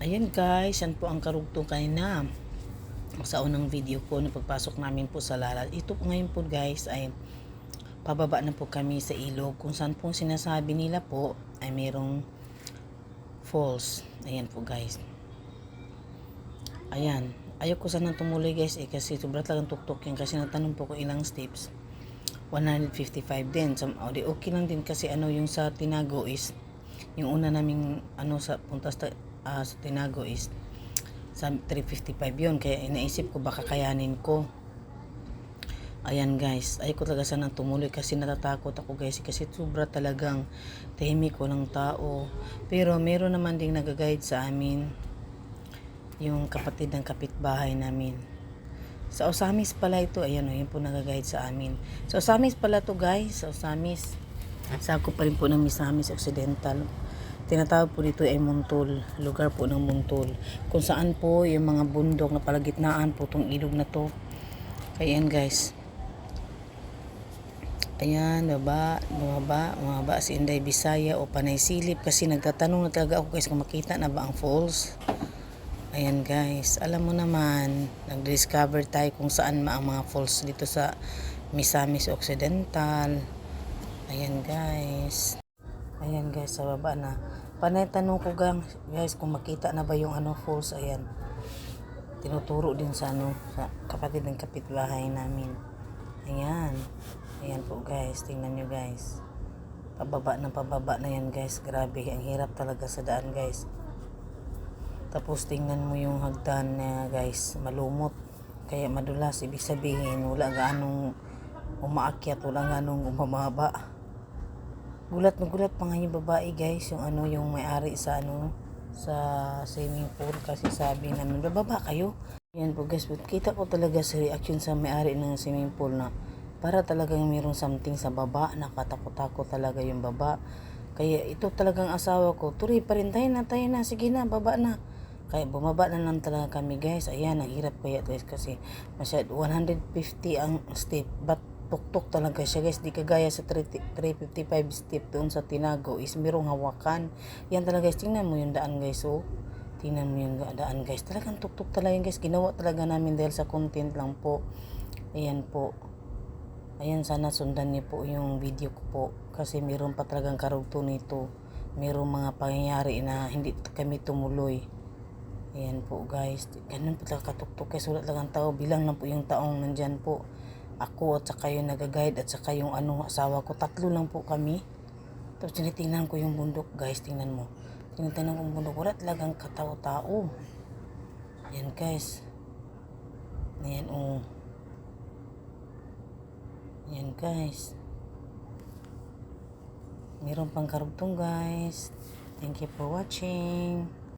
Ayan guys, yan po ang karugtong kanina sa unang video ko na pagpasok namin po sa Lalal. Ito po ngayon po guys ay pababa na po kami sa ilog kung saan po sinasabi nila po ay merong falls. Ayan po guys. Ayan. Ayoko sanang tumuloy guys kasi sobra talagang tuktok yan kasi natanong po ko ilang steps. 155 din. So, okay lang din kasi yung sa Tinago is yung una naming sa punta sa Tinago is sa 355 yun, kaya inaisip ko baka kayanin ko. Ayan guys, ayoko talaga sanang tumuloy kasi natatakot ako guys kasi sobra talagang tahimik ko ng tao. Pero meron naman ding nag-guide sa amin, yung kapatid ng kapitbahay namin. Sa Osamis pala ito, ayan o, yun po nag-guide sa amin. Sa Osamis pala to guys, sa Osamis. Sakop pa rin po ng Misamis Occidental. Tinatawag po dito ay Muntol, lugar po ng Muntol. Kung saan po yung mga bundok na palagitnaan po itong ilog na to. Ayan guys. Ayan, bumaba si Inday Bisaya o Panay Silip kasi nagtatanong na talaga ako guys kung makita na ba ang falls. Ayan guys, alam mo naman, nag-discover tayo kung saan ang mga falls dito sa Misamis Occidental. Ayan guys. Ayan guys, sa baba na. Panay tanong ko guys kung makita na ba yung falls. Ayan. Tinuturo din sa sa kapatid ng kapitbahay namin. Ayan. Ayan po guys, tingnan nyo guys. Pababa na yan guys. Grabe, ang hirap talaga sa daan guys. Tapos tingnan mo yung hagdan na guys, malumot. Kaya madulas, ibig sabihin wala ganong umaakyat, wala ganong umababa. Gulat na gulat pa nga yung babae guys, yung yung may-ari sa sa swimming pool kasi sabi namin, bababa kayo. Yan po guys, kita ko talaga sa reaction sa may-ari ng swimming pool na para talagang mayroong something sa baba, nakatakot-takot talaga yung baba. Kaya ito talagang asawa ko, tuloy pa rin, tayo na, sige na, baba na. Kaya bumaba na lang talaga kami guys. Ayan, ang hirap kaya guys kasi masyad 150 ang step, but tuktok talaga siya guys, di kagaya sa 355 step doon sa Tinago is merong hawakan. Yan talaga guys, tingnan mo yung daan guys. So tingnan mo yung daan guys, talagang tuktok talaga guys, ginawa talaga namin dahil sa content lang po. Ayan po, ayan, sana sundan niyo po yung video ko po kasi meron pa talagang karugto nito, merong mga pangyayari na hindi kami tumuloy. Ayan po guys, ganun po talaga katuktok guys, wala talagang tao, bilang lang po yung taong nandyan po. Ako at saka yung nag-guide at saka yung asawa ko, tatlo lang po kami. Tapos tinitingnan ko yung bundok guys, tingnan mo. Tinitingnan ko yung bundok, wala talagang katao-tao. Yan guys. Ayan oh. Yan guys. Meron pang karugtong guys. Thank you for watching.